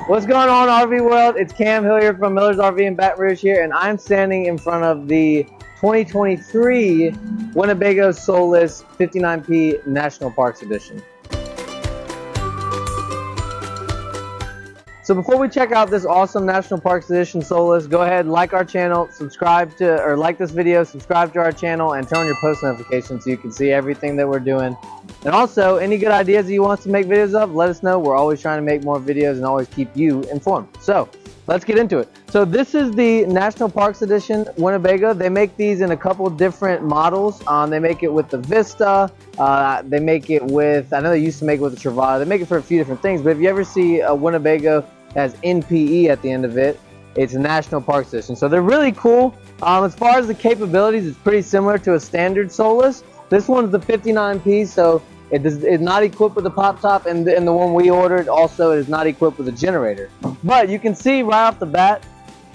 What's going on, RV world? It's Cam Hill here from Miller's RV in Baton Rouge here, and I'm standing in front of the 2023 Winnebago Solis 59P National Parks Edition. So before we check out this awesome National Parks Edition Solis, go ahead, like our channel, subscribe to, or like this video, subscribe to our channel, and turn on your post notifications so you can see everything that we're doing. And also, any good ideas that you want us to make videos of, let us know. We're always trying to make more videos and always keep you informed. So let's get into it. So this is the National Parks Edition Winnebago. They make these in a couple different models. They make it with the Vista. They make it with, I know they used to make it with the Travada. They make it for a few different things, but if you ever see a Winnebago that has NPE at the end of it, it's a National Parks Edition. So they're really cool. As far as the capabilities, it's pretty similar to a standard Solis. This one's the 59P, so it's not equipped with a pop top, and the one we ordered also is not equipped with a generator. But you can see right off the bat,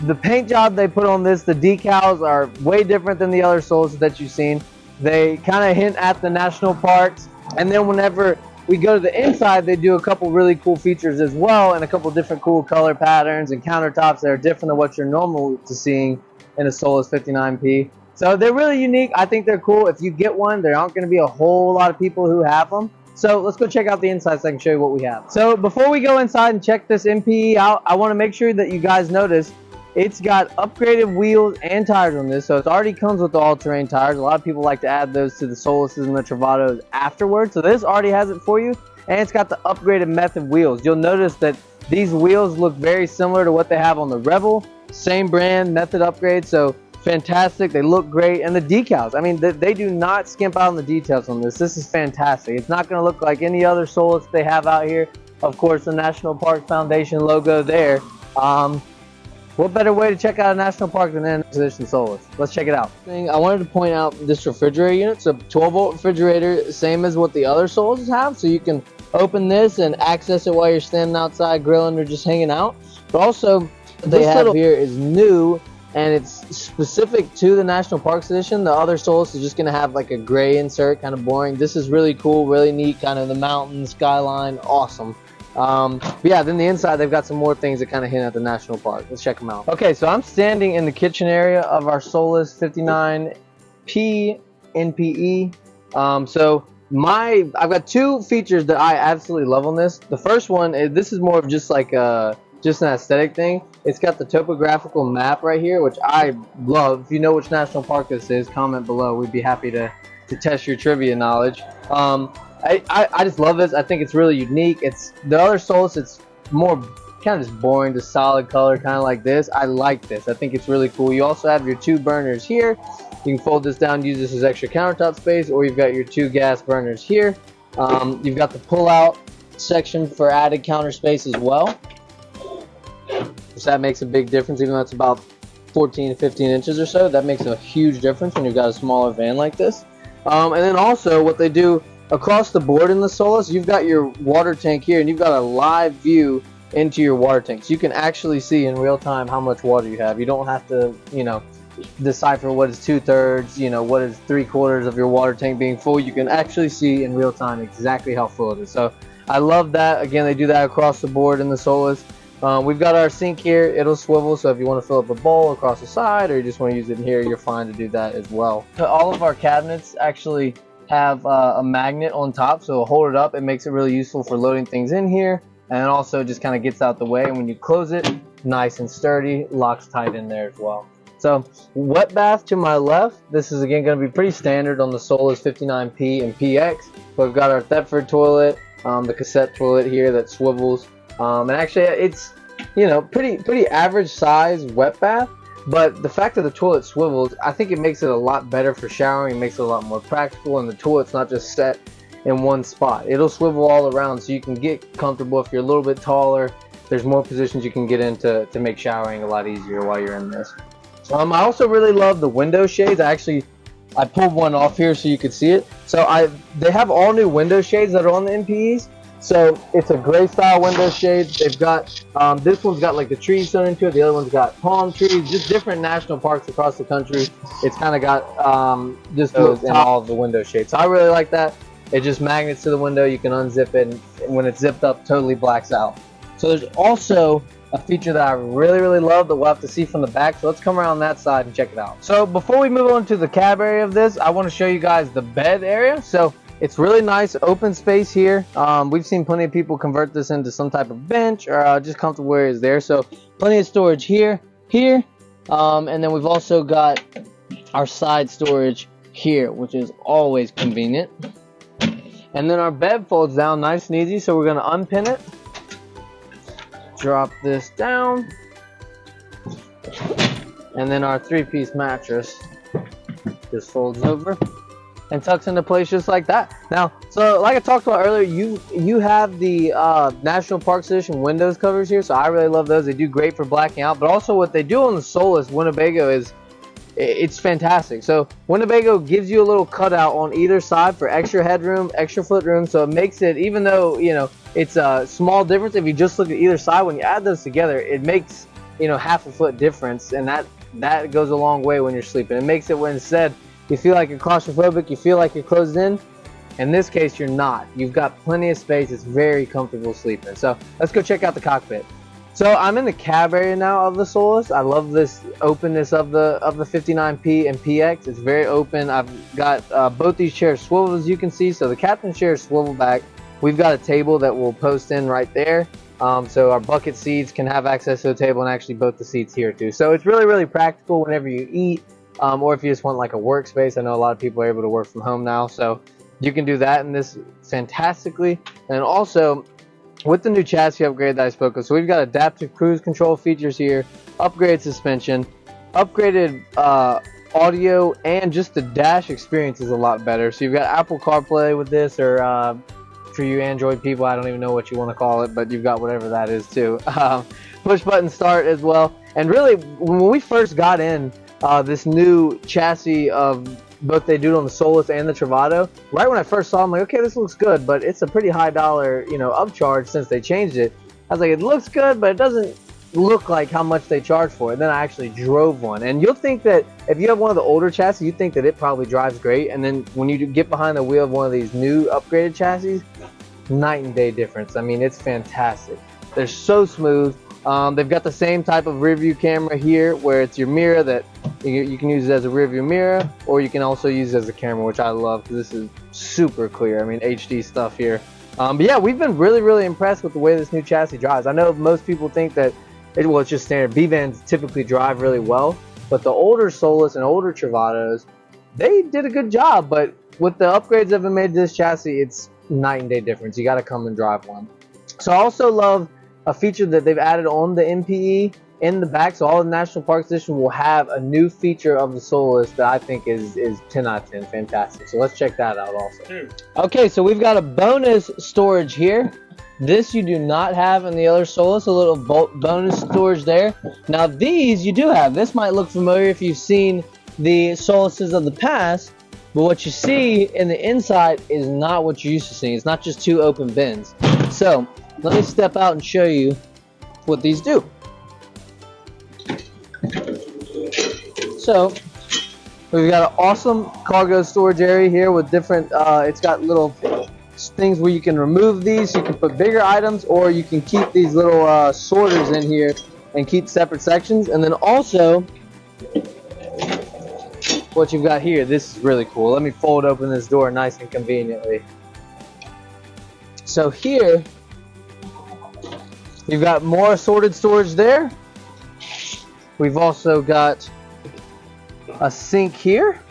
the paint job they put on this, the decals are way different than the other Solis that you've seen. They kind of hint at the national parks, and then whenever we go to the inside, they do a couple really cool features as well, and a couple different cool color patterns and countertops that are different than what you're normal to seeing in a Solis 59P. So they're really unique. I think they're cool. If you get one, there aren't going to be a whole lot of people who have them. So let's go check out the inside so I can show you what we have. So before we go inside and check this NPE out, I want to make sure that you guys notice it's got upgraded wheels and tires on this. So it already comes with the all-terrain tires. A lot of people like to add those to the Solises and the Travados afterwards. So this already has it for you. And it's got the upgraded method wheels. You'll notice that these wheels look very similar to what they have on the Rebel. Same brand, method upgrade. So fantastic. They look great. And the decals, I mean, they do not skimp out on the details on this. This is fantastic. It's not going to look like any other Solis they have out here. Of course, the National Park Foundation logo there. What better way to check out a national park than an Edition Solis? Let's check it out. I wanted to point out this refrigerator unit. It's a 12-volt refrigerator, same as what the other Solis have. So you can open this and access it while you're standing outside grilling or just hanging out. But also, what they have here is new, and it's specific to the National Parks Edition. The other Solis is just going to have like a gray insert, kind of boring. This is really cool, really neat, kind of the mountain, skyline, awesome. But yeah, then the inside, they've got some more things that kind of hint at the national park. Let's check them out. Okay, so I'm standing in the kitchen area of our Solis 59P NPE. I've got two features that I absolutely love on this. The first one is, this is more of just like just an aesthetic thing. It's got the topographical map right here, which I love. If you know which national park this is, comment below. We'd be happy to test your trivia knowledge. I just love this. I think it's really unique. It's the other Solis, it's more kind of just boring, just solid color, kind of like this. I like this. I think it's really cool. You also have your two burners here. You can fold this down, use this as extra countertop space, or you've got your two gas burners here. You've got the pull-out section for added counter space as well. So that makes a big difference, even though it's about 14 to 15 inches or so. That makes a huge difference when you've got a smaller van like this. And then also what they do across the board in the Solis, you've got your water tank here, and you've got a live view into your water tank. So you can actually see in real time how much water you have. You don't have to, decipher what is 2/3, what is 3/4 of your water tank being full. You can actually see in real time exactly how full it is. So I love that. Again, they do that across the board in the Solis. We've got our sink here. It'll swivel, so if you want to fill up a bowl across the side, or you just want to use it in here, you're fine to do that as well. So all of our cabinets actually have a magnet on top, so it'll hold it up. It makes it really useful for loading things in here, and also just kind of gets out the way, and when you close it, nice and sturdy, locks tight in there as well. So wet bath to my left. This is again going to be pretty standard on the Solis 59P and PX. But we've got our Thetford toilet, the cassette toilet here that swivels, and actually it's pretty average size wet bath. But the fact that the toilet swivels, I think it makes it a lot better for showering. It makes it a lot more practical, and the toilet's not just set in one spot. It'll swivel all around, so you can get comfortable. If you're a little bit taller, there's more positions you can get in to make showering a lot easier while you're in this. I also really love the window shades. I pulled one off here so you could see it. So they have all new window shades that are on the NPEs. So it's a gray style window shade. They've got this one's got like the trees done into it. The other one's got palm trees. Just different national parks across the country. It's kind of got just those in all of the window shades. So I really like that. It just magnets to the window. You can unzip it, and when it's zipped up, totally blacks out. So there's also a feature that I really love that we'll have to see from the back. So let's come around that side and check it out. So before we move on to the cab area of this, I want to show you guys the bed area. So it's really nice open space here. We've seen plenty of people convert this into some type of bench or just comfortable areas there. So plenty of storage here, and then we've also got our side storage here, which is always convenient. And then our bed folds down nice and easy, so we're going to unpin it, drop this down, and then our 3-piece mattress just folds over and tucks into place just like that. Now, so like I talked about earlier, you have the National Park Edition windows covers here, so I really love those. They do great for blacking out, but also what they do on the Solis Winnebago is it's fantastic. So Winnebago gives you a little cutout on either side for extra headroom, extra footroom, so it makes it, even though it's a small difference if you just look at either side, when you add those together it makes half a foot difference, and that goes a long way when you're sleeping. It makes it when instead you feel like you're claustrophobic, you feel like you're closed in this case you're not. You've got plenty of space. It's very comfortable sleeping. So let's go check out the cockpit. So I'm in the cab area now of the Solis. I love this openness of the 59P and PX. It's very open. I've got both these chairs swivel, as you can see. So the captain's chair is swivel back. We've got a table that we'll post in right there. So our bucket seats can have access to the table, and actually both the seats here too. So it's really practical whenever you eat, or if you just want like a workspace. I know a lot of people are able to work from home now, so you can do that in this fantastically. And also, with the new chassis upgrade that I spoke of, so we've got adaptive cruise control features here, upgraded suspension, upgraded audio, and just the dash experience is a lot better. So you've got Apple CarPlay with this, or for you Android people, I don't even know what you want to call it, but you've got whatever that is too. Push button start as well. And really, when we first got in this new chassis of both they do it on the Solis and the Travado, right when I first saw them, I'm like, okay, this looks good, but it's a pretty high dollar, upcharge since they changed it. I was like, it looks good, but it doesn't look like how much they charge for it. And then I actually drove one, and you'll think that if you have one of the older chassis, you think that it probably drives great, and then when you get behind the wheel of one of these new upgraded chassis, night and day difference. I mean, it's fantastic. They're so smooth. They've got the same type of rear view camera here, where it's your mirror that you can use it as a rear view mirror, or you can also use it as a camera, which I love because this is super clear. I mean, HD stuff here. But yeah, we've been really impressed with the way this new chassis drives. I know most people think that it's just standard. B-Vans typically drive really well, but the older Solis and older Travados, they did a good job. But with the upgrades that have been made to this chassis, it's night and day difference. You got to come and drive one. So I also love a feature that they've added on the MPE in the back. So all the National Park Edition will have a new feature of the Solis that I think is 10 out of 10 fantastic. So let's check that out also. Okay, so we've got a bonus storage here. This you do not have in the other Solis, a little bonus storage there. Now these you do have. This might look familiar if you've seen the Solises of the past, but what you see in the inside is not what you're used to seeing. It's not just two open bins. So let me step out and show you what these do. So we've got an awesome cargo storage area here with different, it's got little things where you can remove these. You can put bigger items, or you can keep these little sorters in here and keep separate sections. And then also what you've got here, this is really cool. Let me fold open this door nice and conveniently. So here you've got more assorted storage there. We've also got a sink here,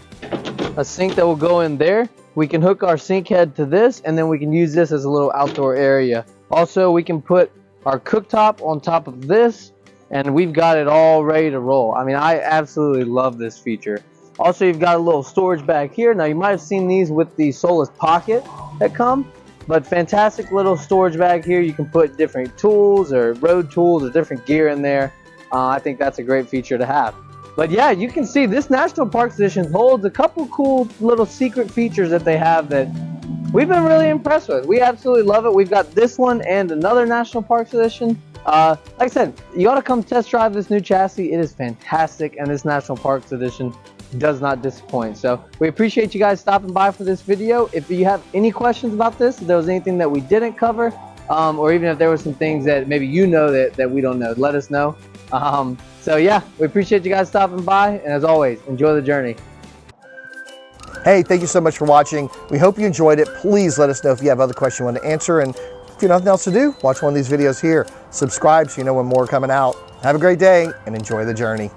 a sink that will go in there. We can hook our sink head to this, and then we can use this as a little outdoor area. Also, we can put our cooktop on top of this, and we've got it all ready to roll. I mean, I absolutely love this feature. Also, you've got a little storage bag here. Now, you might have seen these with the Solis Pocket that come, but fantastic little storage bag here. You can put different tools or road tools or different gear in there. I think that's a great feature to have. But yeah, you can see this National Park Edition holds a couple cool little secret features that they have that we've been really impressed with. We absolutely love it. We've got this one and another National Park Edition. Like I said, you ought to come test drive this new chassis. It is fantastic, and this National Parks Edition does not disappoint. So we appreciate you guys stopping by for this video. If you have any questions about this, if there was anything that we didn't cover, or even if there were some things that maybe you know that we don't know, let us know. So yeah, we appreciate you guys stopping by, and as always, enjoy the journey. Hey, thank you so much for watching. We hope you enjoyed it. Please let us know if you have other questions you want to answer, and if you have nothing else to do, watch one of these videos here. Subscribe so you know when more are coming out. Have a great day and enjoy the journey.